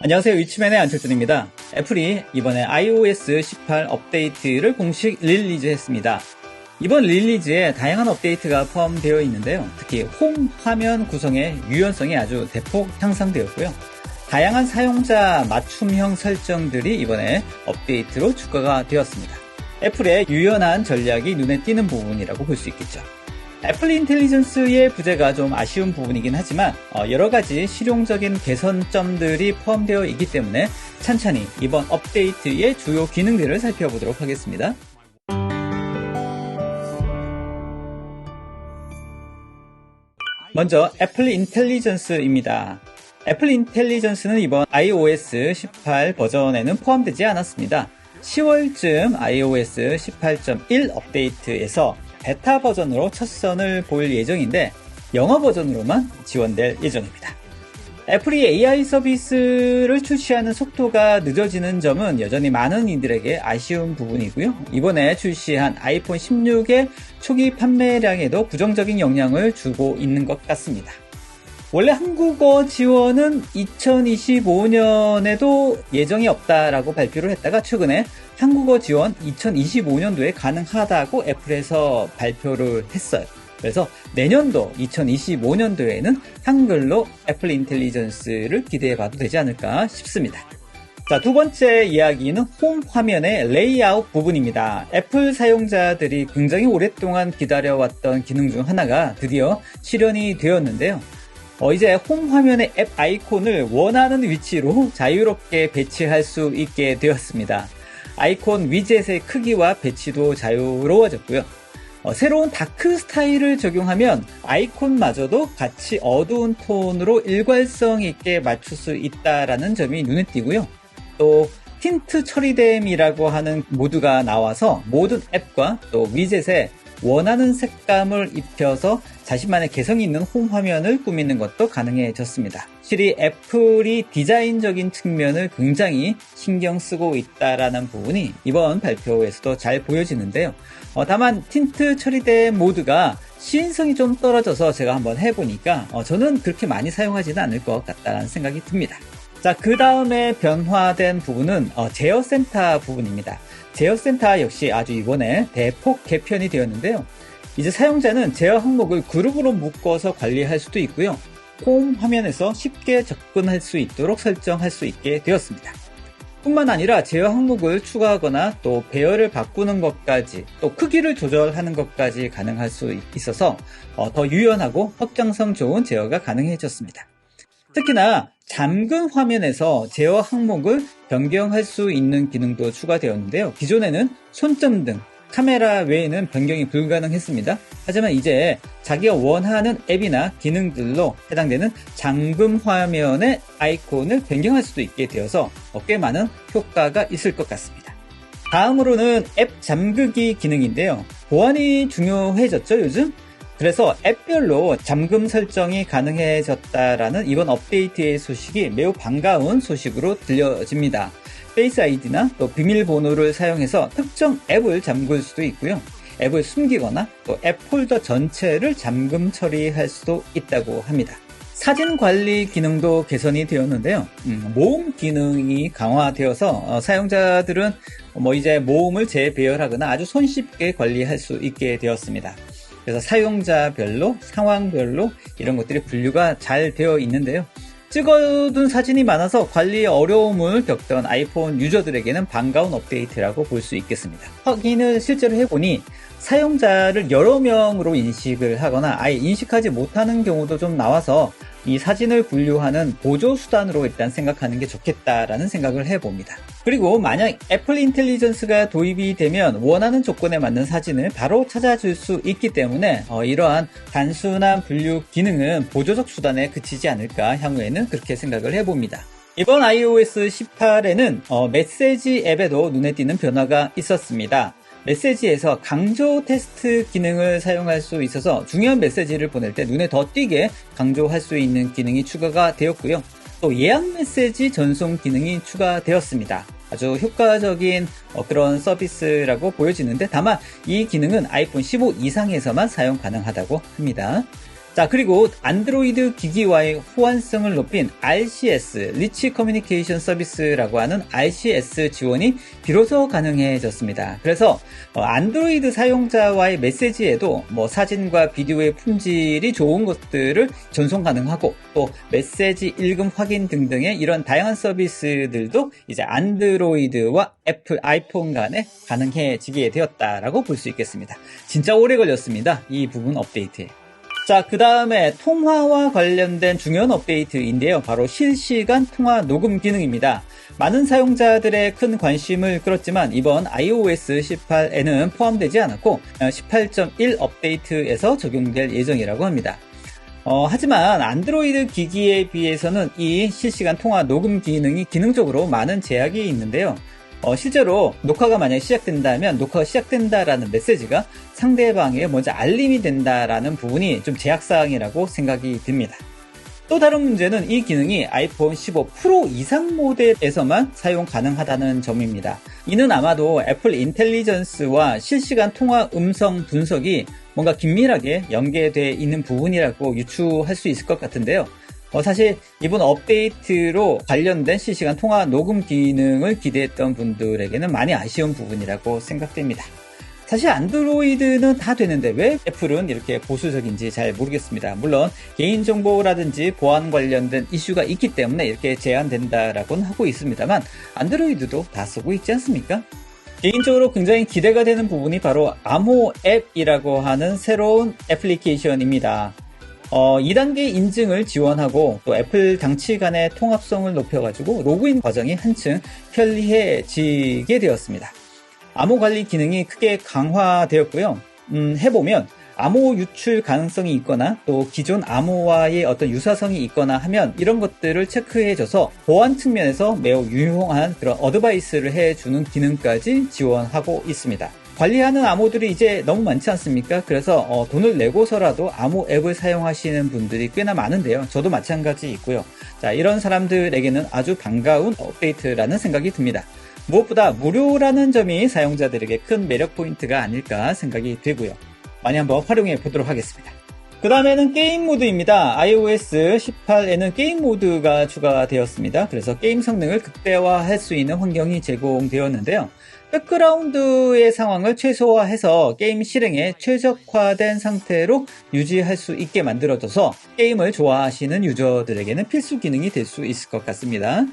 안녕하세요. 위치맨의 안철준입니다. 애플이 이번에 iOS 18 업데이트를 공식 릴리즈했습니다. 이번 릴리즈에 다양한 업데이트가 포함되어 있는데요. 특히 홈 화면 구성의 유연성이 아주 대폭 향상되었고요. 다양한 사용자 맞춤형 설정들이 이번에 업데이트로 추가가 되었습니다. 애플의 유연한 전략이 눈에 띄는 부분이라고 볼 수 있겠죠. 애플 인텔리전스의 부재가 좀 아쉬운 부분이긴 하지만 여러가지 실용적인 개선점들이 포함되어 있기 때문에 찬찬히 이번 업데이트의 주요 기능들을 살펴보도록 하겠습니다. 먼저 애플 인텔리전스입니다. 애플 인텔리전스는 이번 iOS 18 버전에는 포함되지 않았습니다. 10월쯤 iOS 18.1 업데이트에서 베타 버전으로 첫 선을 보일 예정인데 영어 버전으로만 지원될 예정입니다. 애플이 AI 서비스를 출시하는 속도가 늦어지는 점은 여전히 많은 이들에게 아쉬운 부분이고요. 이번에 출시한 아이폰 16의 초기 판매량에도 부정적인 영향을 주고 있는 것 같습니다. 원래 한국어 지원은 2025년에도 예정이 없다라고 발표를 했다가 최근에 한국어 지원 2025년도에 가능하다고 애플에서 발표를 했어요. 그래서 내년도 2025년도에는 한글로 애플 인텔리전스를 기대해봐도 되지 않을까 싶습니다. 자, 두 번째 이야기는 홈 화면의 레이아웃 부분입니다. 애플 사용자들이 굉장히 오랫동안 기다려왔던 기능 중 하나가 드디어 실현이 되었는데요. 이제 홈 화면의 앱 아이콘을 원하는 위치로 자유롭게 배치할 수 있게 되었습니다. 아이콘 위젯의 크기와 배치도 자유로워졌고요. 새로운 다크 스타일을 적용하면 아이콘마저도 같이 어두운 톤으로 일관성 있게 맞출 수 있다라는 점이 눈에 띄고요. 또 틴트 처리됨이라고 하는 모드가 나와서 모든 앱과 또 위젯에 원하는 색감을 입혀서 자신만의 개성이 있는 홈 화면을 꾸미는 것도 가능해졌습니다. 확실히 애플이 디자인적인 측면을 굉장히 신경 쓰고 있다라는 부분이 이번 발표에서도 잘 보여지는데요. 다만 틴트 처리된 모드가 시인성이 좀 떨어져서 제가 한번 해보니까 저는 그렇게 많이 사용하지는 않을 것 같다는 생각이 듭니다. 자, 그 다음에 변화된 부분은 제어 센터 부분입니다. 제어 센터 역시 아주 이번에 대폭 개편이 되었는데요. 이제 사용자는 제어 항목을 그룹으로 묶어서 관리할 수도 있고요. 홈 화면에서 쉽게 접근할 수 있도록 설정할 수 있게 되었습니다. 뿐만 아니라 제어 항목을 추가하거나 또 배열을 바꾸는 것까지 또 크기를 조절하는 것까지 가능할 수 있어서 더 유연하고 확장성 좋은 제어가 가능해졌습니다. 특히나 잠금 화면에서 제어 항목을 변경할 수 있는 기능도 추가되었는데요. 기존에는 손전등, 카메라 외에는 변경이 불가능했습니다. 하지만 이제 자기가 원하는 앱이나 기능들로 해당되는 잠금 화면의 아이콘을 변경할 수도 있게 되어서 꽤 많은 효과가 있을 것 같습니다. 다음으로는 앱 잠그기 기능인데요. 보안이 중요해졌죠, 요즘? 그래서 앱별로 잠금 설정이 가능해졌다라는 이번 업데이트의 소식이 매우 반가운 소식으로 들려집니다. 페이스 아이디나 또 비밀번호를 사용해서 특정 앱을 잠글 수도 있고요. 앱을 숨기거나 또 앱 폴더 전체를 잠금 처리할 수도 있다고 합니다. 사진 관리 기능도 개선이 되었는데요. 모음 기능이 강화되어서 사용자들은 이제 모음을 재배열하거나 아주 손쉽게 관리할 수 있게 되었습니다. 그래서 사용자별로, 상황별로 이런 것들이 분류가 잘 되어 있는데요. 찍어둔 사진이 많아서 관리에 어려움을 겪던 아이폰 유저들에게는 반가운 업데이트라고 볼 수 있겠습니다. 확인을 실제로 해보니 사용자를 여러 명으로 인식을 하거나 아예 인식하지 못하는 경우도 좀 나와서 이 사진을 분류하는 보조 수단으로 일단 생각하는 게 좋겠다라는 생각을 해봅니다. 그리고 만약 애플 인텔리전스가 도입이 되면 원하는 조건에 맞는 사진을 바로 찾아줄 수 있기 때문에 이러한 단순한 분류 기능은 보조적 수단에 그치지 않을까 향후에는 그렇게 생각을 해봅니다. 이번 iOS 18에는 메시지 앱에도 눈에 띄는 변화가 있었습니다. 메시지에서 강조 테스트 기능을 사용할 수 있어서 중요한 메시지를 보낼 때 눈에 더 띄게 강조할 수 있는 기능이 추가가 되었고요. 또 예약 메시지 전송 기능이 추가되었습니다. 아주 효과적인 그런 서비스라고 보여지는데 다만 이 기능은 아이폰 15 이상에서만 사용 가능하다고 합니다. 자, 그리고 안드로이드 기기와의 호환성을 높인 RCS, 리치 커뮤니케이션 서비스라고 하는 RCS 지원이 비로소 가능해졌습니다. 그래서 안드로이드 사용자와의 메시지에도 사진과 비디오의 품질이 좋은 것들을 전송 가능하고 또 메시지 읽음 확인 등등의 이런 다양한 서비스들도 이제 안드로이드와 애플 아이폰 간에 가능해지게 되었다라고 볼 수 있겠습니다. 진짜 오래 걸렸습니다. 이 부분 업데이트에. 자, 그 다음에 통화와 관련된 중요한 업데이트인데요. 바로 실시간 통화 녹음 기능입니다. 많은 사용자들의 큰 관심을 끌었지만 이번 iOS 18에는 포함되지 않았고 18.1 업데이트에서 적용될 예정이라고 합니다. 하지만 안드로이드 기기에 비해서는 이 실시간 통화 녹음 기능이 기능적으로 많은 제약이 있는데요. 실제로 녹화가 만약에 시작된다면 녹화가 시작된다라는 메시지가 상대방에 먼저 알림이 된다라는 부분이 좀 제약사항이라고 생각이 듭니다. 또 다른 문제는 이 기능이 아이폰 15 프로 이상 모델에서만 사용 가능하다는 점입니다. 이는 아마도 애플 인텔리전스와 실시간 통화 음성 분석이 뭔가 긴밀하게 연계되어 있는 부분이라고 유추할 수 있을 것 같은데요. 사실 이번 업데이트로 관련된 실시간 통화 녹음 기능을 기대했던 분들에게는 많이 아쉬운 부분이라고 생각됩니다. 사실 안드로이드는 다 되는데 왜 애플은 이렇게 보수적인지 잘 모르겠습니다. 물론 개인정보라든지 보안 관련된 이슈가 있기 때문에 이렇게 제한된다라고는 하고 있습니다만 안드로이드도 다 쓰고 있지 않습니까? 개인적으로 굉장히 기대가 되는 부분이 바로 암호 앱이라고 하는 새로운 애플리케이션입니다. 2단계 인증을 지원하고 또 애플 장치 간의 통합성을 높여가지고 로그인 과정이 한층 편리해지게 되었습니다. 암호 관리 기능이 크게 강화되었고요. 해보면 암호 유출 가능성이 있거나 또 기존 암호와의 어떤 유사성이 있거나 하면 이런 것들을 체크해줘서 보안 측면에서 매우 유용한 그런 어드바이스를 해주는 기능까지 지원하고 있습니다. 관리하는 암호들이 이제 너무 많지 않습니까? 그래서 돈을 내고서라도 암호 앱을 사용하시는 분들이 꽤나 많은데요. 저도 마찬가지 있고요. 자, 이런 사람들에게는 아주 반가운 업데이트라는 생각이 듭니다. 무엇보다 무료라는 점이 사용자들에게 큰 매력 포인트가 아닐까 생각이 되고요. 많이 한번 활용해 보도록 하겠습니다. 그 다음에는 게임 모드입니다. iOS 18에는 게임 모드가 추가되었습니다. 그래서 게임 성능을 극대화할 수 있는 환경이 제공되었는데요. 백그라운드의 상황을 최소화해서 게임 실행에 최적화된 상태로 유지할 수 있게 만들어져서 게임을 좋아하시는 유저들에게는 필수 기능이 될 수 있을 것 같습니다.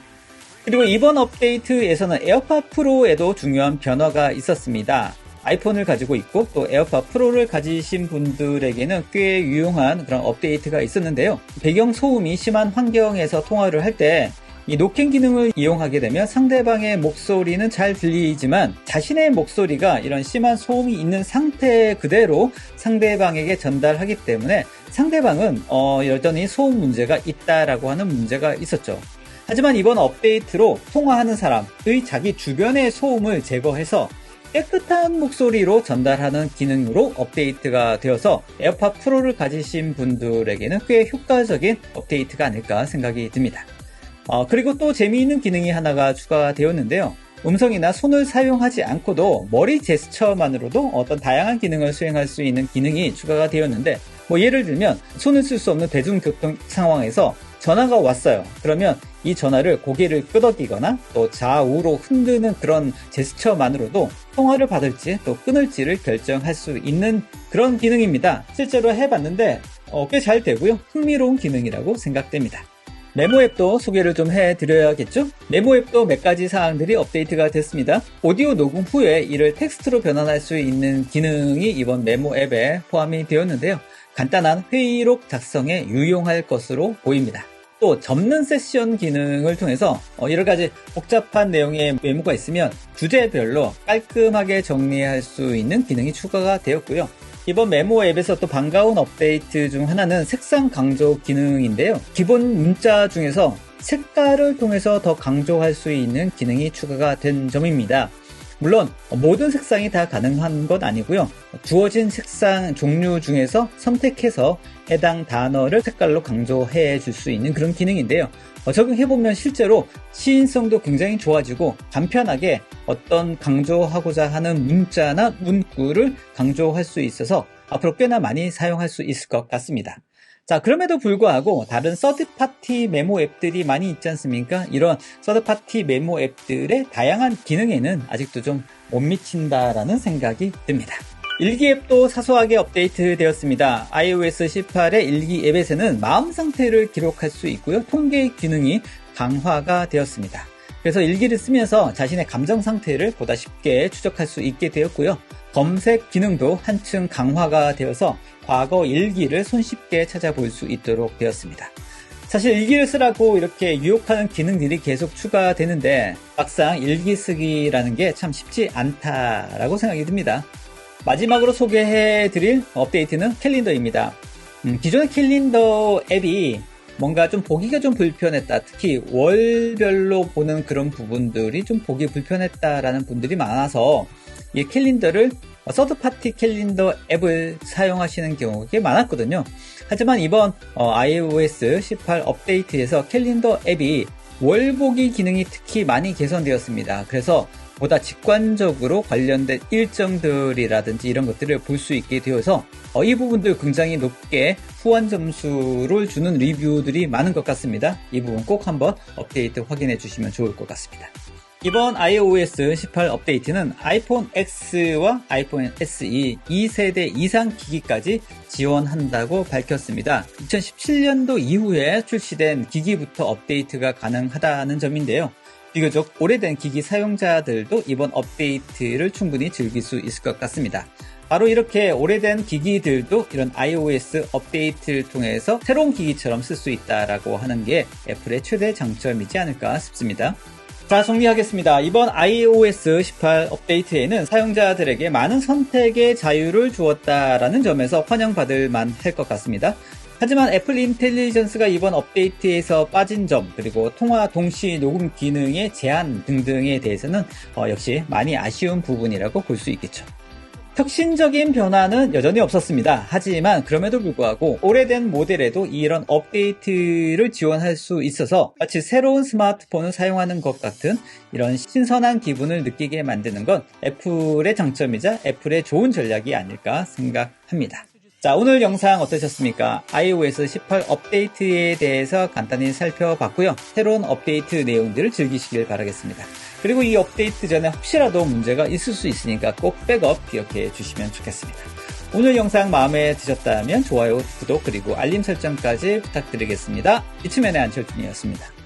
그리고 이번 업데이트에서는 에어팟 프로에도 중요한 변화가 있었습니다. 아이폰을 가지고 있고 또 에어팟 프로를 가지신 분들에게는 꽤 유용한 그런 업데이트가 있었는데요. 배경 소음이 심한 환경에서 통화를 할 때 이 노캔 기능을 이용하게 되면 상대방의 목소리는 잘 들리지만 자신의 목소리가 이런 심한 소음이 있는 상태 그대로 상대방에게 전달하기 때문에 상대방은 여전히 소음 문제가 있다라고 하는 문제가 있었죠. 하지만 이번 업데이트로 통화하는 사람의 자기 주변의 소음을 제거해서 깨끗한 목소리로 전달하는 기능으로 업데이트가 되어서 에어팟 프로를 가지신 분들에게는 꽤 효과적인 업데이트가 아닐까 생각이 듭니다. 그리고 또 재미있는 기능이 하나가 추가되었는데요. 음성이나 손을 사용하지 않고도 머리 제스처만으로도 어떤 다양한 기능을 수행할 수 있는 기능이 추가가 되었는데 예를 들면 손을 쓸 수 없는 대중교통 상황에서 전화가 왔어요. 그러면 이 전화를 고개를 끄덕이거나 또 좌우로 흔드는 그런 제스처만으로도 통화를 받을지 또 끊을지를 결정할 수 있는 그런 기능입니다. 실제로 해봤는데 꽤 잘 되고요. 흥미로운 기능이라고 생각됩니다. 메모 앱도 소개를 좀 해드려야겠죠? 메모 앱도 몇 가지 사항들이 업데이트가 됐습니다. 오디오 녹음 후에 이를 텍스트로 변환할 수 있는 기능이 이번 메모 앱에 포함이 되었는데요. 간단한 회의록 작성에 유용할 것으로 보입니다. 또 접는 세션 기능을 통해서 여러 가지 복잡한 내용의 메모가 있으면 주제별로 깔끔하게 정리할 수 있는 기능이 추가가 되었고요. 이번 메모 앱에서 또 반가운 업데이트 중 하나는 색상 강조 기능인데요. 기본 문자 중에서 색깔을 통해서 더 강조할 수 있는 기능이 추가가 된 점입니다. 물론 모든 색상이 다 가능한 건 아니고요. 주어진 색상 종류 중에서 선택해서 해당 단어를 색깔로 강조해 줄 수 있는 그런 기능인데요. 적용해보면 실제로 시인성도 굉장히 좋아지고 간편하게 어떤 강조하고자 하는 문자나 문구를 강조할 수 있어서 앞으로 꽤나 많이 사용할 수 있을 것 같습니다. 자, 그럼에도 불구하고 다른 서드파티 메모 앱들이 많이 있지 않습니까? 이런 서드파티 메모 앱들의 다양한 기능에는 아직도 좀 못 미친다라는 생각이 듭니다. 일기 앱도 사소하게 업데이트 되었습니다. iOS 18의 일기 앱에서는 마음 상태를 기록할 수 있고요. 통계 기능이 강화가 되었습니다. 그래서 일기를 쓰면서 자신의 감정 상태를 보다 쉽게 추적할 수 있게 되었고요. 검색 기능도 한층 강화가 되어서 과거 일기를 손쉽게 찾아볼 수 있도록 되었습니다. 사실 일기를 쓰라고 이렇게 유혹하는 기능들이 계속 추가되는데 막상 일기 쓰기라는 게 참 쉽지 않다라고 생각이 듭니다. 마지막으로 소개해드릴 업데이트는 캘린더입니다. 기존의 캘린더 앱이 뭔가 좀 보기가 좀 불편했다. 특히 월별로 보는 그런 부분들이 좀 보기 불편했다라는 분들이 많아서 이 캘린더를 서드파티 캘린더 앱을 사용하시는 경우가 많았거든요. 하지만 이번 iOS 18 업데이트에서 캘린더 앱이 월보기 기능이 특히 많이 개선되었습니다. 그래서 보다 직관적으로 관련된 일정들이라든지 이런 것들을 볼 수 있게 되어서 이 부분들 굉장히 높게 후한 점수를 주는 리뷰들이 많은 것 같습니다. 이 부분 꼭 한번 업데이트 확인해 주시면 좋을 것 같습니다. 이번 iOS 18 업데이트는 아이폰 X와 아이폰 SE 2세대 이상 기기까지 지원한다고 밝혔습니다. 2017년도 이후에 출시된 기기부터 업데이트가 가능하다는 점인데요. 비교적 오래된 기기 사용자들도 이번 업데이트를 충분히 즐길 수 있을 것 같습니다. 바로 이렇게 오래된 기기들도 이런 iOS 업데이트를 통해서 새로운 기기처럼 쓸 수 있다라고 하는 게 애플의 최대 장점이지 않을까 싶습니다. 자, 정리하겠습니다. 이번 iOS 18 업데이트에는 사용자들에게 많은 선택의 자유를 주었다라는 점에서 환영받을 만할 것 같습니다. 하지만 애플 인텔리전스가 이번 업데이트에서 빠진 점, 그리고 통화 동시 녹음 기능의 제한 등등에 대해서는 역시 많이 아쉬운 부분이라고 볼 수 있겠죠. 혁신적인 변화는 여전히 없었습니다. 하지만 그럼에도 불구하고 오래된 모델에도 이런 업데이트를 지원할 수 있어서 마치 새로운 스마트폰을 사용하는 것 같은 이런 신선한 기분을 느끼게 만드는 건 애플의 장점이자 애플의 좋은 전략이 아닐까 생각합니다. 자, 오늘 영상 어떠셨습니까? iOS 18 업데이트에 대해서 간단히 살펴봤고요. 새로운 업데이트 내용들을 즐기시길 바라겠습니다. 그리고 이 업데이트 전에 혹시라도 문제가 있을 수 있으니까 꼭 백업 기억해 주시면 좋겠습니다. 오늘 영상 마음에 드셨다면 좋아요, 구독, 그리고 알림 설정까지 부탁드리겠습니다. 이츠맨의 안철준이었습니다.